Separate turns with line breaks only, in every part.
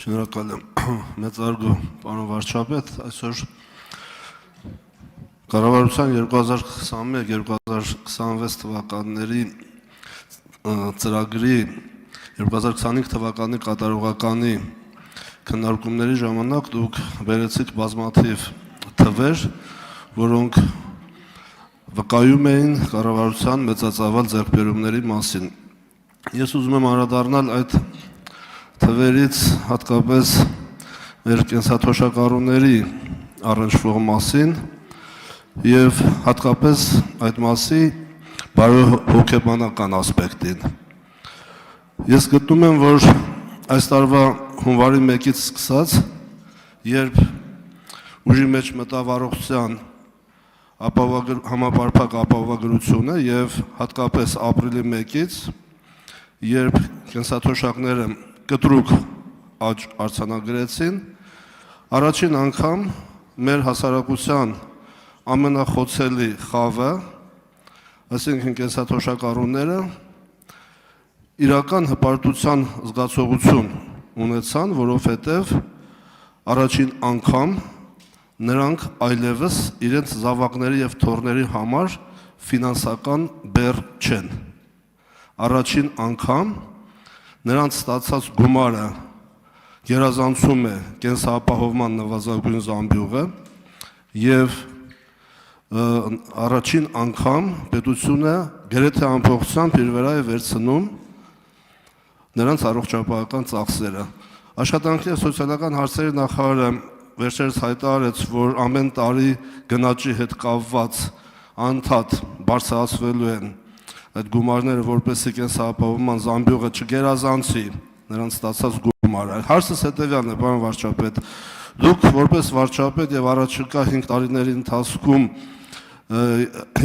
Շնորհակալ եմ մեծարգո պարոն վարչապետ, այսօր կառավարության 2021-2026 թվականների ծրագրի 2025 թվականի կատարողականի քննարկումների ժամանակ դուք բերեցիք բազմաթիվ թվեր, որոնք վկայում էին կառավարության մեծածավալ ձեռքբերումների մասին։ Ես ուզում եմ անդրադառնալ այդ թվերից հատկապես մեր կենսաթոշակառուների առնչվող մասին եւ հատկապես այդ մասի բարոյհոգեբանական ասպեկտին։ Ես գտնում եմ, որ այս տարվա հունվարի 1-ից սկսած, երբ ուժի մեջ մտավ առողջության համապարփակ ապահովագրությունը եւ հատկապես ապրիլի 1-ից, երբ կենսաթոշակները կտրուկ աճ արձանագրեցին, առաջին անգամ մեր հասարակության ամենախոցելի խավը, այսինքն կենսաթոշակառուները, իրական հպարտության զգացողություն ունեցան, որովհետև առաջին անգամ նրանք այլևս իրենց զավակների եւ թոռների համար ֆինանսական բեռ չեն։ Առաջին անգամ նրանց ստացած գումարը գերազանցում է կենսապահովման նվազագույն զամբյուղը եւ առաջին անգամ պետությունը գրեթե ամբողջությամբ իր վրա է վերցնում նրանց առողջապահական ծախսերը։ Աշխատանքի եւ սոցիալական հարցերի նախարարը վերջերս հայտարարեց, որ ամեն տարի գնաճի հետ կապված անդադ բարձրացվելու են այդ գումարները, որպեսզի կենսապահովման զամբյուղը չգերազանցի նրանց ստացած գումարը։ Հարցս հետևյալն է, պարոն վարչապետ, դուք որպես վարչապետ եւ առաջիկա 5 տարիների ընթացքում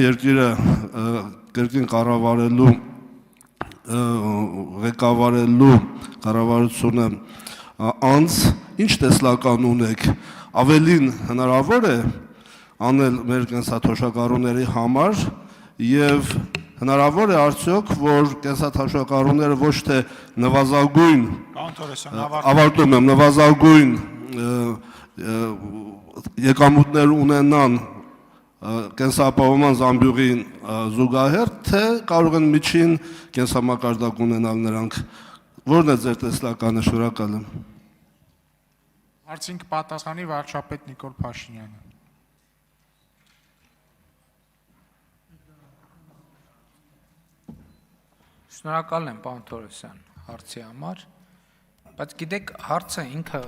երկիրը կրկին կառավարելու ղեկավարելու կառավարությունը անց ինչ տեսլական ունեք, ավելին հնարավոր է անել մեր կենսաթոշակառուների համար եւ հնարավոր է արդյոք, որ կենսաթոշակառուները ոչ թե նվազագույն ավարտում եմ նվազագույն եկամուտներ ունենան կենսապահովման զամբյուղին զուգահեռ, թե կարող են միջին կենսամակարդակ ունենալ նրանք։ Որն է ձեր տեսլականը, շնորհակալ եմ։
Հարցին կպատասխանի վարչապետ Նիկոլ Փաշինյանը։
Շնորհակալ եմ, պարոն Թորոսյան, հարցի համար, բայց գիտեք, հարցը ինքը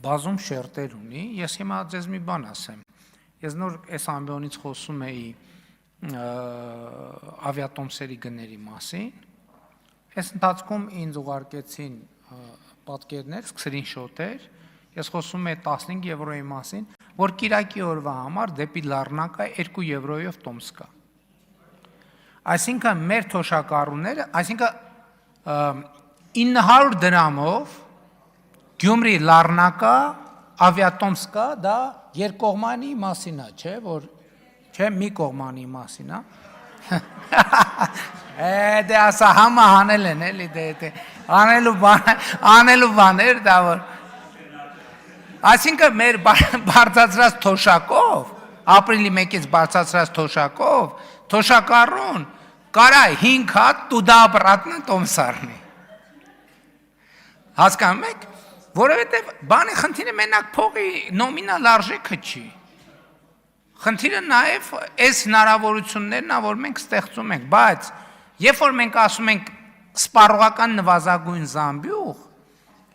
բազում շերտեր ունի, ես հիմա ձեզ մի բան ասեմ, ես նոր այս ամբիոնից խոսում էի ավիատոմսերի գների մասին, այս ընթացքում ինձ ուղարկեցին պատկերներ, սկրինշոթեր, ես խոսում եմ 15 եվրոյի մասին, որ կիրակի օրվա համար դեպի Լառնակա 2 եվրոյով տոմս կա։ Այսինքն մեր թոշակառուները, այսինքն 900 դրամով Գյումրի Լառնակա ավիատոմս կա, դա երկկողմանի մասին է, չէ, որ չէ, մի կողմանի մասին է։ Դե ասա համը հանել են, էլի դե անելու բաներ դա որ։ Այսինքն մեր բարձրացրած թոշակով, ապրիլի 1-ից բարձրացրած թոշակով, թոշակառուն կարա 5 հատ տուդա ապրատնը տոմս առնի։ Հասկանում եք, որովհետև բանի խնդիրը մենակ փողի նոմինալ արժեքը չի։ Խնդիրը նաև այս հնարավորություններն ա, որ մենք ստեղծում ենք, բայց երբ որ մենք ասում ենք սպառողական նվազագույն զամբյուղ,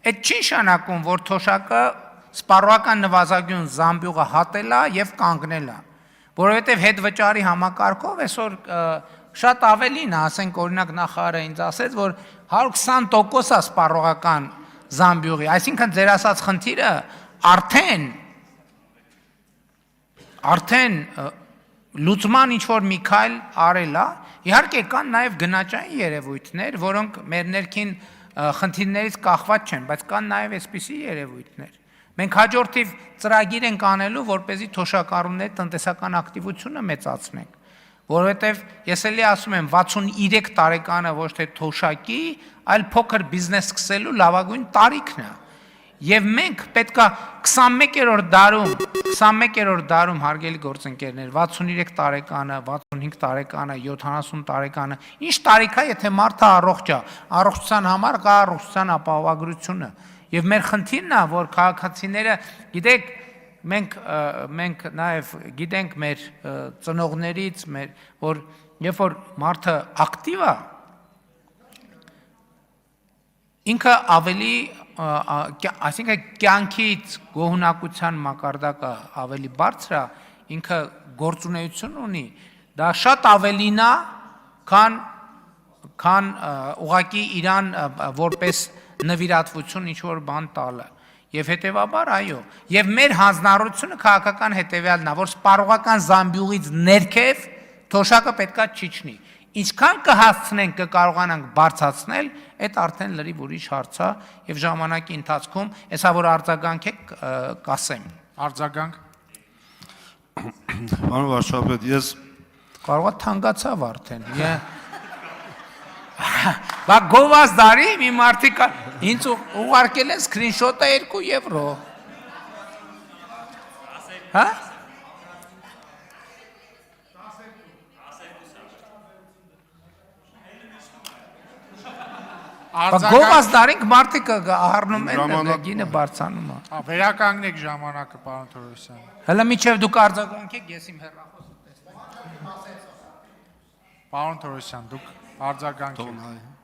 այդ չի նշանակում, որ թոշակը սպառողական նվազագույն զամբյուղը հատել է եւ կանգնել է, որովհետև հետվճարի համակարգով այսօր շատ ավելին է, ասենք օրինակ նախարարը ինձ ասեց, որ 120% է սպառողական զամբյուղի, այսինքն ձեր ասած խնդիրը արդեն լուծման ինչ-որ մի քայլ արել է, իհարկե կան նաև գնաճային երևույթներ, որոնք մեր ներքին խնդիրներից կախված չեն, բայց կան նաև այսպիսի երևույթներ։ Մենք հաջորդիվ ծրագիր ենք անելու, որպեսզի թոշակառուների տնտեսական ակտիվությունը մեծացնենք, որովհետև ես էլի ասում եմ 63 տարեկանը ոչ թե թոշակի, այլ փոքր բիզնես սկսելու լավագույն տարիքն է։ Եվ մենք պետքա 21-րդ դարում հարգելի գործընկերներ, 63 տարեկանը, 65 տարեկանը, 70 տարեկանը, ինչ տարիք է, եթե մարդը առողջ է, առողջության համար կա առողջության ապահովագրությունը։ Եվ մեր խնդիրն է, որ քաղաքացիները, գիտեք, մենք նաև գիտենք մեր ծնողներից, որ երբ որ մարդը ակտիվ է, ինքը ավելի, այսինքն կյանքից գոհունակության մակարդակը ավելի բարձր է, ինքը գործունեություն ունի, դա շատ ավելին է, քան ուղղակի իրան որպես նվիրատվություն ինչ-որ բան տալը։ Եվ հետևաբար, այո, եւ մեր հանձնառությունը քաղաքական հետևյալն է, որ սպառողական զամբյուղից ներքև թոշակը պետքա չիջնի։ Ինչքան կհասցնենք կկարողանանք բարձրացնել, այդ արդեն լրիվ ուրիշ հարց է եւ ժամանակի ընթացքում, հեսա որ արձագանք եք կասեմ։
Արձագանք։
Պարոն վարչապետ, ես
Կարող է թանկացավ արդեն։ Բա գովազ դարի մի մարդիկ ինձ ուղարկել են սկրինշոտը 2 եվրո։ Հա? Բա գովազ դարինք մարդիկ առնում են գինը բարձանում է։
Վերականգնեք ժամանակը, պարոն Թորոսյան։
Հələ միջև դուք արձագանքեք, ես իմ հեռախոսը տեսնեմ։
Պարոն Թորոսյան, դուք արձագանքեք։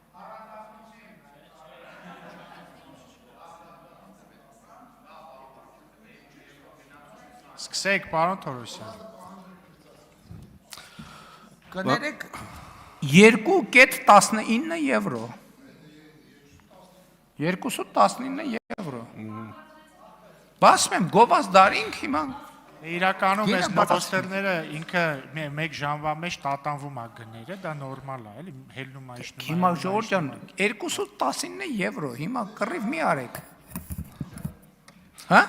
Սկսեք, պարոն Թորոսյան։
Կներեք 2.19 եվրո։ 2.19 եվրո։ Բասում եմ, գովազ դարինք հիմա։
Իրականում այս մոստերները ինքը մեկ ժամվա մեջ տատանվում է գները, դա նորմալ է, էլի հելնում է իշնում։
Հիմա ժողովուրդ ջան, 2.19 եվրո, հիմա կռիվ մի արեք։ Հա?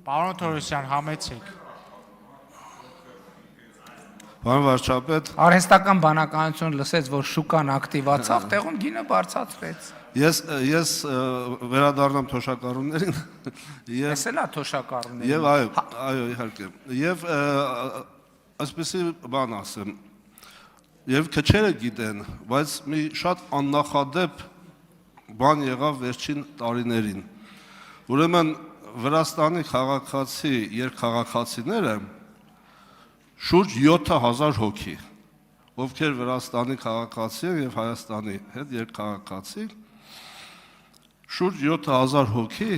Պարոն Թորոսյան, համեցեք։
Պարոն վարչապետ,
Արհեստական բանականություն լսեց, որ շուկան ակտիվացավ, տեղում գինը բարձրացվեց։
ես վերադառնամ թոշակառուներին եւ
Էս էլ է թոշակառուները։
Եվ այո, իհարկե։ Եվ այսպեսի բան ասեմ։ Եվ քչերը գիտեն, բայց մի շատ աննախադեպ բան եղավ վերջին տարիներին։ Ուրեմն Վրաստանի քաղաքացի երկքաղաքացիները շուրջ 7000 հոգի, ովքեր Վրաստանի քաղաքացի են եւ Հայաստանի հետ երկքաղաքացի, շուրջ 7000 հոգի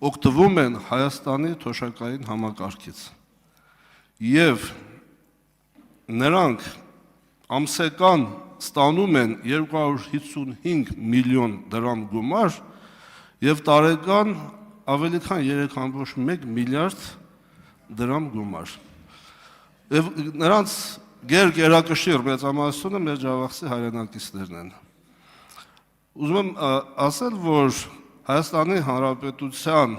օգտվում են Հայաստանի թոշակային համակարգից։ Եվ նրանք ամսական ստանում են 255 միլիոն դրամ գումար եւ տարեկան ավելի քան 3.1 միլիարդ դրամ գումար։ Եվ նրանց գերակշիռ մեծամասնությունը մեր ջավախցի հայրենակիցներն են։ Ուզում եմ ասել, որ Հայաստանի Հանրապետության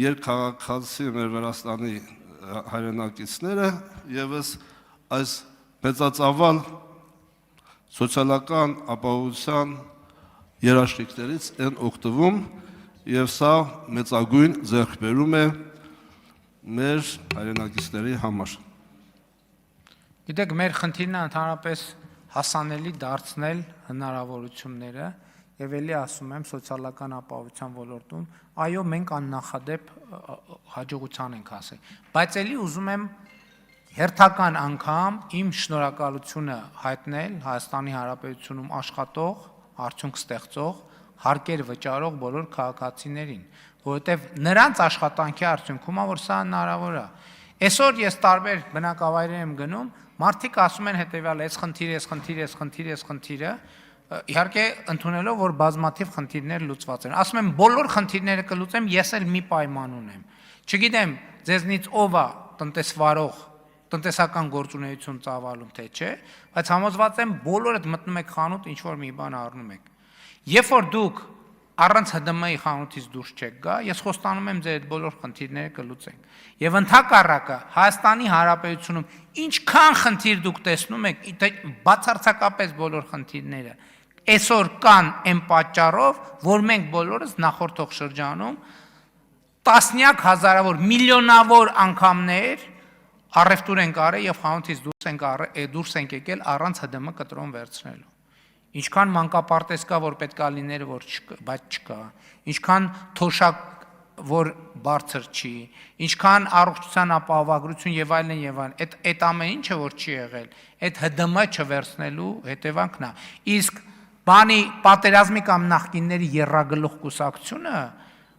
երկքաղաքացի մեր Վրաստանի հայրենակիցները եւս այս մեծածավալ սոցիալական ապահովության երաշխիքներից են օգտվում եւ սա մեծագույն ձեռքբերում է մեր հայրենակիցների համար։
Գիտեք, մեր խնդիրն է ընդհանրապես հասանելի դարձնել հնարավորությունները եւ ելի ասում եմ սոցիալական ապահովության ոլորտում, այո, մենք աննախադեպ հաջողության ենք հասել, բայց ելի ուզում եմ հերթական անգամ իմ շնորհակալությունը հայտնել Հայաստանի Հանրապետությունում աշխատող, արդյունք ստեղծող, հարկեր վճարող բոլոր քաղաքացիներին, որովհետև նրանց աշխատանքի արդյունքում է, որ սա հնարավոր է։ Այսօր ես տարբեր բնակավայրեր եմ գնում, մարդիկ ասում են հետևյալ, այս խնդիրը, իհարկե ընդունելով, որ բազմաթիվ խնդիրներ լուծված են։ Ասում եմ, բոլոր խնդիրները կլուծեմ, ես էլ մի պայման ունեմ։ Չգիտեմ, ձեզնից ով է տնտեսվարող, տնտեսական գործունեություն ծավալում, թե չէ, բայց համոզված եմ բոլորդ մտնում եք խանութ, ինչ որ մի բան առնում եք։ Երբ որ դուք առանց ՀԴՄ-ի խանութից դուրս չեք գա, ես խոստանում եմ ձեր այդ բոլոր խնդիրները կլուծենք։ Եվ ընդհակառակը Հայաստանի Հանրապետությունում ինչքան խնդիր դուք տեսնում եք, բացարձակապես բոլոր խնդիրները այսօր կան այն պատճառով, որ մենք բոլորս նախորդող շրջանում տասնյակ հազարավոր, միլիոնավոր անգամներ առևտուր ենք արել եւ խանութից դուրս ենք եկել առանց ՀԴՄ կտրոն վերցնելու։ Ինչքան մանկապարտեզ կա, որ պետք է լիներ, բայց չկա։ Ինչքան թոշակ, որ բարձր չի, ինչքան առողջության ապահովագրություն եւ այլն եւ այլն։ Այդ ամեն ինչը որ չի եղել, այդ ՀԴՄ չվերցնելու հետևանքն է։ Իսկ բանի պատերազմի կամ նախկինների երրագլուխ կուսակցությունը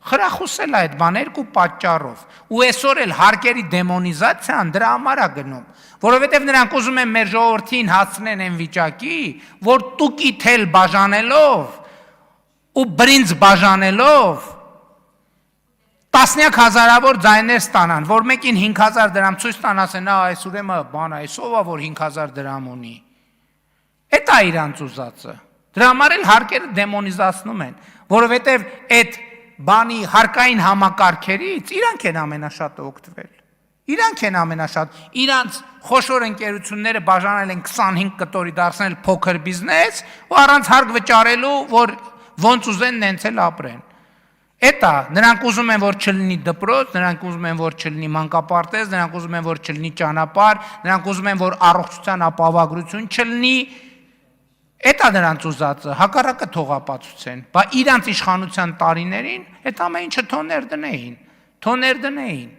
խրախուսել է այդ բանը երկու պատճառով։ Ու այսօր էլ հարկերի դեմոնիզացիան դրա համար է գնում, որովհետև նրանք ուզում են մեր ժողովրդին հասցնեն այն վիճակի, որ տուկի թել բաժանելով ու բրինձ բաժանելով տասնյակ հազարավոր ձայներ ստանան, որ մեկին 5000 դրամ ցույց տան, ասեն, այս ուրեմն բան է, ով է որ 5000 դրամ ունի։ Էդ է իրանց ուզածը։ Դրա համար էլ հարկերը դեմոնիզացնում են, որովհետև այդ բանի հարկային համակարգերից իրանք են ամենաշատը օգտվել։ Իրանք են ամենաշատ, իրանց խոշոր ընկերությունները բաժանել են 25 կտորի դարձնել փոքր բիզնես ու առանց հարկ վճարելու, որ ոնց ուզեն նենց էլ ապրեն։ Էտա, նրանք ուզում են, որ չլինի դպրոց, նրանք ուզում են, որ չլինի մանկապարտեզ, նրանք ուզում են, որ չլինի ճանապարհ, նրանք ուզում են, որ առողջության ապահովագրություն չլինի։ Էտա նրանց ուզածը, հակառակը թողապացուցեն, բա իրանց իշխանության տարիներին այդ ամեն ինչը թոներ դնեին։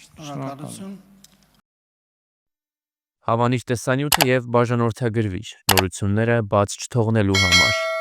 Շնորհակալություն։
Հավանիչ տեսանյութը եւ բաժանորդագրվիչ նորությունները բաց չթողնելու համար